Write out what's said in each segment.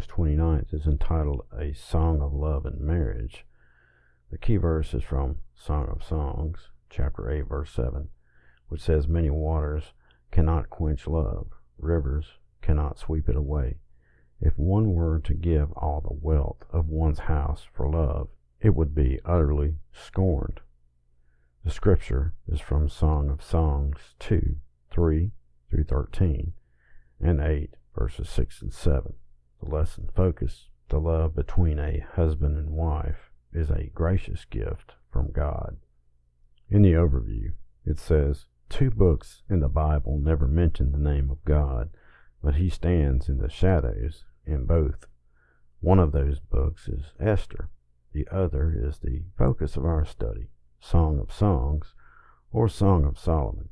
August 29th is entitled A Song of Love and Marriage. The key verse is from Song of Songs, chapter 8, verse 7, which says, "Many waters cannot quench love, rivers cannot sweep it away. If one were to give all the wealth of one's house for love, it would be utterly scorned." The scripture is from Song of Songs 2, 3 through 13, and 8, verses 6 and 7. The lesson focus: the love between a husband and wife is a gracious gift from God. In the overview, it says, 2 books in the Bible never mention the name of God, but he stands in the shadows in both. One of those books is Esther. The other is the focus of our study, Song of Songs, or Song of Solomon.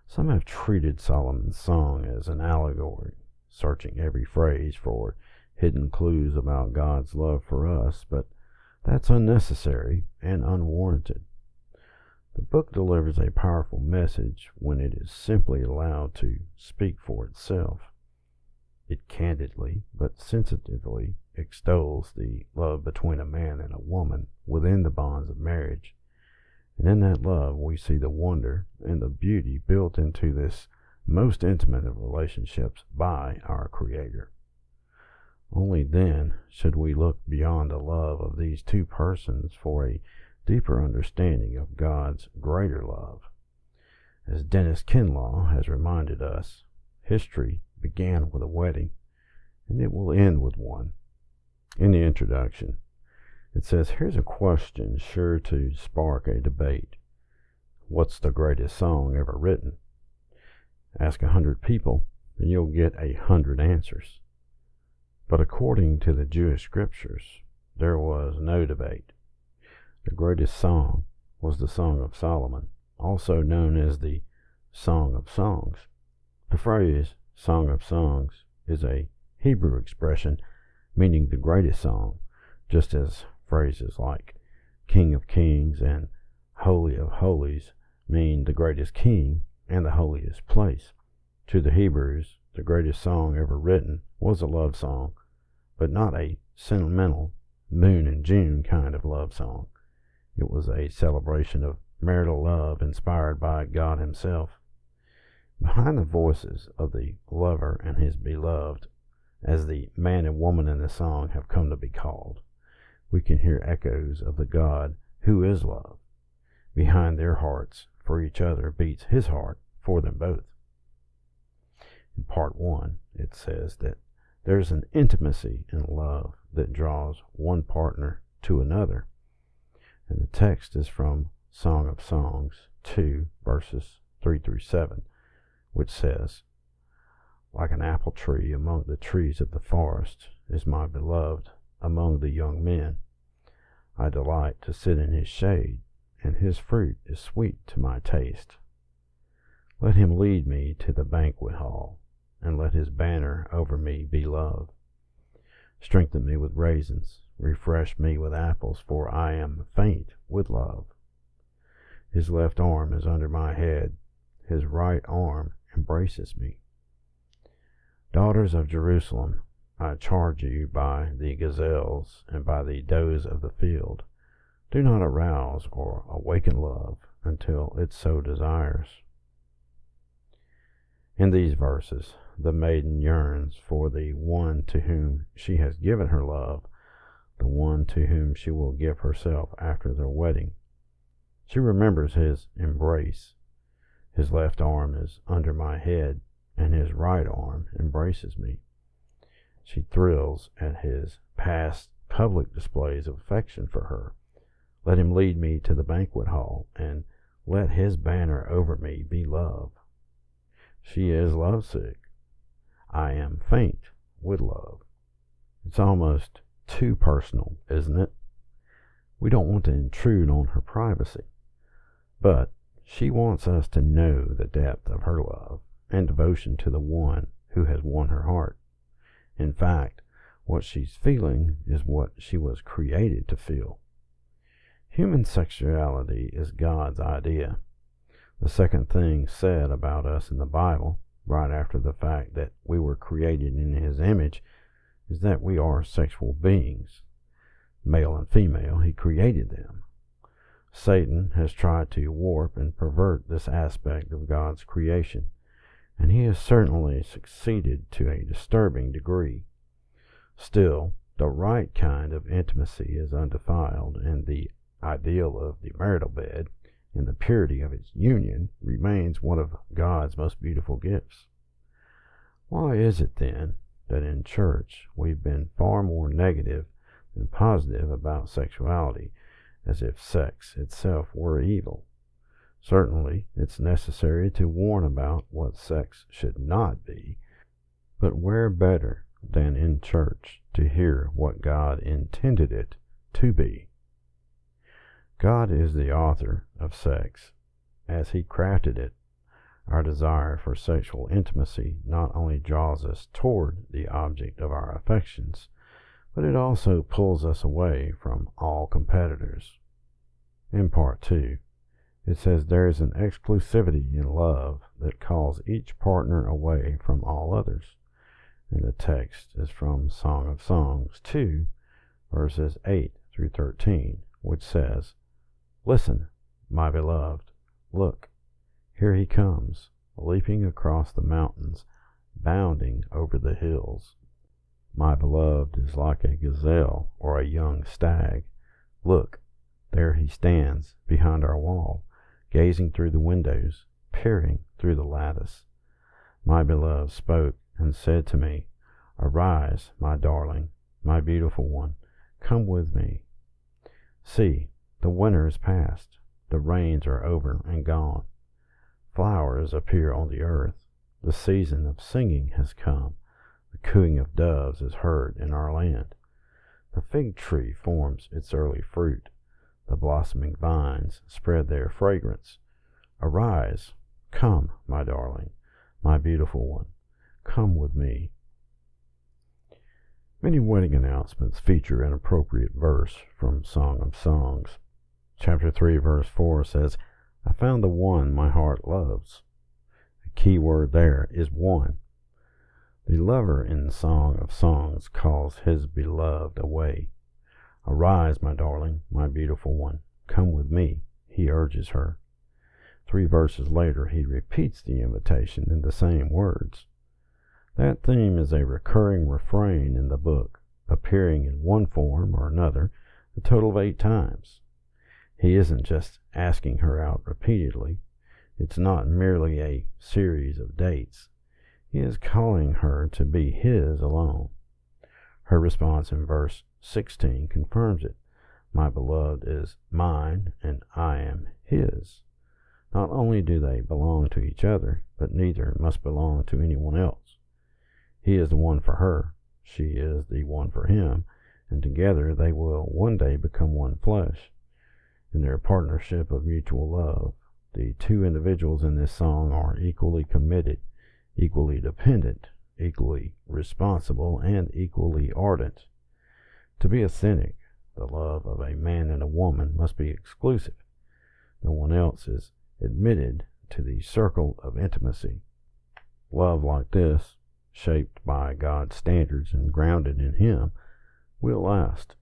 Some have treated Solomon's song as an allegory, searching every phrase for hidden clues about God's love for us, but that's unnecessary and unwarranted. The book delivers a powerful message when it is simply allowed to speak for itself. It candidly but sensitively extols the love between a man and a woman within the bonds of marriage. And in that love we see the wonder and the beauty built into this most intimate of relationships by our Creator. Only then should we look beyond the love of these 2 persons for a deeper understanding of God's greater love. As Dennis Kinlaw has reminded us, history began with a wedding, and it will end with one. In the introduction, it says, "Here's a question sure to spark a debate. What's the greatest song ever written? Ask 100 people, and you'll get 100 answers." But according to the Jewish scriptures, there was no debate. The greatest song was the Song of Solomon, also known as the Song of Songs. The phrase Song of Songs is a Hebrew expression meaning the greatest song, just as phrases like King of Kings and Holy of Holies mean the greatest king and the holiest place. To the Hebrews, the greatest song ever written was a love song, but not a sentimental Moon and June kind of love song. It was a celebration of marital love inspired by God Himself. Behind the voices of the lover and his beloved, as the man and woman in the song have come to be called, we can hear echoes of the God who is love. Behind their hearts for each other beats His heart for them both. In part 1, it says that there's an intimacy in love that draws one partner to another. And the text is from Song of Songs 2, verses 3 through 7, which says, "Like an apple tree among the trees of the forest is my beloved among the young men. I delight to sit in his shade, and his fruit is sweet to my taste. Let him lead me to the banquet hall, and let his banner over me be love. Strengthen me with raisins, refresh me with apples, for I am faint with love. His left arm is under my head, his right arm embraces me. Daughters of Jerusalem, I charge you by the gazelles and by the does of the field, do not arouse or awaken love until it so desires." In these verses, the maiden yearns for the one to whom she has given her love, the one to whom she will give herself after their wedding. She remembers his embrace. His left arm is under my head, and his right arm embraces me. She thrills at his past public displays of affection for her. Let him lead me to the banquet hall, and let his banner over me be love. She is lovesick. I am faint with love. It's almost too personal, isn't it? We don't want to intrude on her privacy, but she wants us to know the depth of her love and devotion to the one who has won her heart. In fact, what she's feeling is what she was created to feel. Human sexuality is God's idea. The second thing said about us in the Bible, right after the fact that we were created in His image, is that we are sexual beings. Male and female, he created them. Satan has tried to warp and pervert this aspect of God's creation, and he has certainly succeeded to a disturbing degree. Still, the right kind of intimacy is undefiled, and the ideal of the marital bed and the purity of its union remains one of God's most beautiful gifts. Why is it, then, that in church we've been far more negative than positive about sexuality, as if sex itself were evil? Certainly, it's necessary to warn about what sex should not be, but where better than in church to hear what God intended it to be? God is the author of sex, as he crafted it. Our desire for sexual intimacy not only draws us toward the object of our affections, but it also pulls us away from all competitors. In Part 2, it says there is an exclusivity in love that calls each partner away from all others. And the text is from Song of Songs 2, verses 8 through 13, which says, "Listen, my beloved, look, here he comes, leaping across the mountains, bounding over the hills. My beloved is like a gazelle or a young stag. Look, there he stands behind our wall, gazing through the windows, peering through the lattice. My beloved spoke and said to me, Arise, my darling, my beautiful one, come with me. See, the winter is past, the rains are over and gone. Flowers appear on the earth, the season of singing has come, the cooing of doves is heard in our land. The fig tree forms its early fruit, the blossoming vines spread their fragrance. Arise, come, my darling, my beautiful one, come with me." Many wedding announcements feature an appropriate verse from Song of Songs. Chapter 3, verse 4 says, "I found the one my heart loves." The key word there is one. The lover in Song of Songs calls his beloved away. "Arise, my darling, my beautiful one, come with me," he urges her. 3 verses later, he repeats the invitation in the same words. That theme is a recurring refrain in the book, appearing in one form or another a total of 8 times. He isn't just asking her out repeatedly. It's not merely a series of dates. He is calling her to be his alone. Her response in verse 16 confirms it. My beloved is mine, and I am his. Not only do they belong to each other, but neither must belong to anyone else. He is the one for her, she is the one for him, and together they will one day become one flesh. In their partnership of mutual love, the 2 individuals in this song are equally committed, equally dependent, equally responsible, and equally ardent. To be authentic, the love of a man and a woman must be exclusive. No one else is admitted to the circle of intimacy. Love like this, shaped by God's standards and grounded in Him, will last.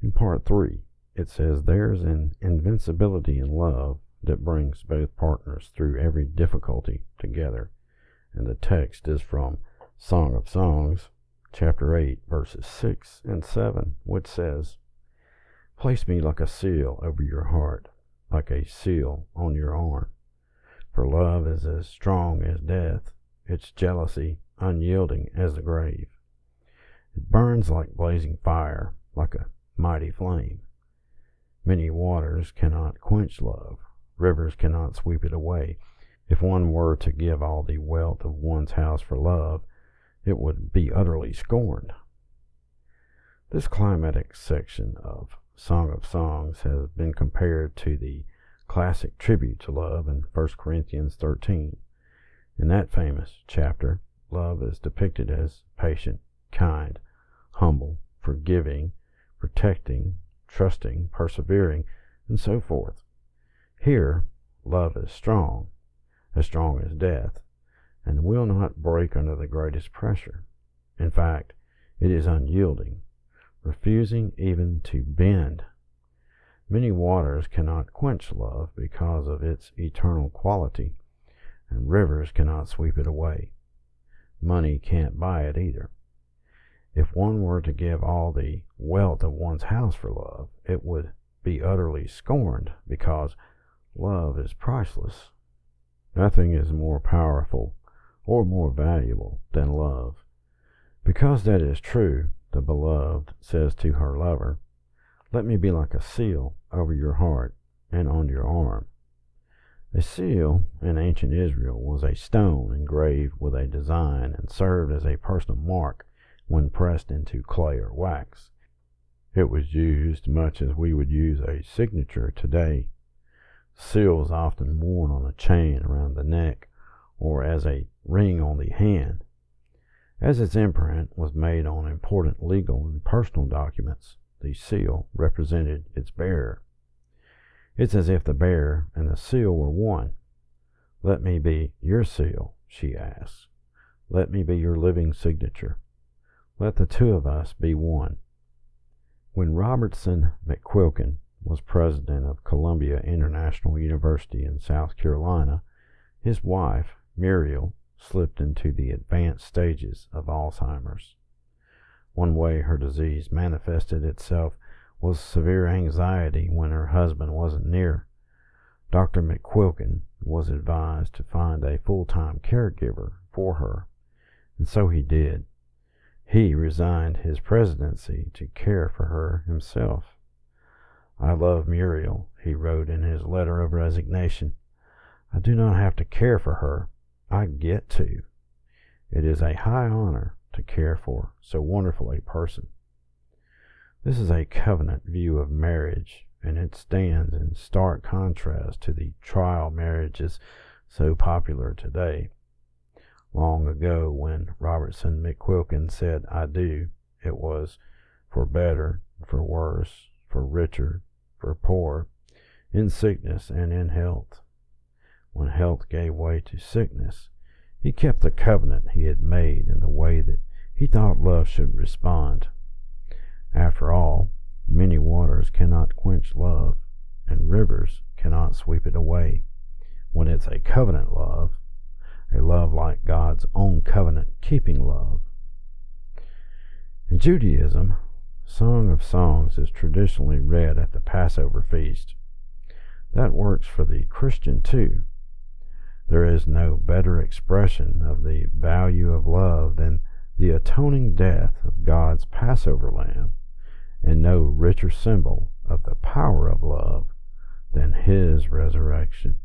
In Part 3, it says there's an invincibility in love that brings both partners through every difficulty together. And the text is from Song of Songs, chapter 8, verses 6 and 7, which says, "Place me like a seal over your heart, like a seal on your arm. For love is as strong as death, its jealousy unyielding as the grave. It burns like blazing fire, like a mighty flame. Many waters cannot quench love, rivers cannot sweep it away. If one were to give all the wealth of one's house for love, it would be utterly scorned." This climatic section of Song of Songs has been compared to the classic tribute to love in 1 Corinthians 13. In that famous chapter, love is depicted as patient, kind, humble, forgiving, protecting, trusting, persevering, and so forth. Here, love is strong as death, and will not break under the greatest pressure. In fact, it is unyielding, refusing even to bend. Many waters cannot quench love because of its eternal quality, and rivers cannot sweep it away. Money can't buy it either. If one were to give all the wealth of one's house for love, it would be utterly scorned, because love is priceless. Nothing is more powerful or more valuable than love. Because that is true, the beloved says to her lover, "Let me be like a seal over your heart and on your arm." A seal in ancient Israel was a stone engraved with a design and served as a personal mark when pressed into clay or wax. It was used much as we would use a signature today. Seal was often worn on a chain around the neck or as a ring on the hand. As its imprint was made on important legal and personal documents, the seal represented its bearer. It's as if the bearer and the seal were one. "Let me be your seal," she asks. "Let me be your living signature. Let the two of us be one." When Robertson McQuilkin was president of Columbia International University in South Carolina, his wife, Muriel, slipped into the advanced stages of Alzheimer's. One way her disease manifested itself was severe anxiety when her husband wasn't near. Dr. McQuilkin was advised to find a full-time caregiver for her, and so he did. He resigned his presidency to care for her himself. "I love Muriel," he wrote in his letter of resignation. "I do not have to care for her. I get to. It is a high honor to care for so wonderful a person." This is a covenant view of marriage, and it stands in stark contrast to the trial marriages so popular today. Long ago, when Robertson McQuilkin said "I do," it was for better, for worse, for richer, for poor, in sickness and in health. When health gave way to sickness, he kept the covenant he had made in the way that he thought love should respond. After all, many waters cannot quench love, and rivers cannot sweep it away, when it's a covenant love, a love like God's own covenant-keeping love. In Judaism, Song of Songs is traditionally read at the Passover feast. That works for the Christian too. There is no better expression of the value of love than the atoning death of God's Passover lamb, and no richer symbol of the power of love than his resurrection.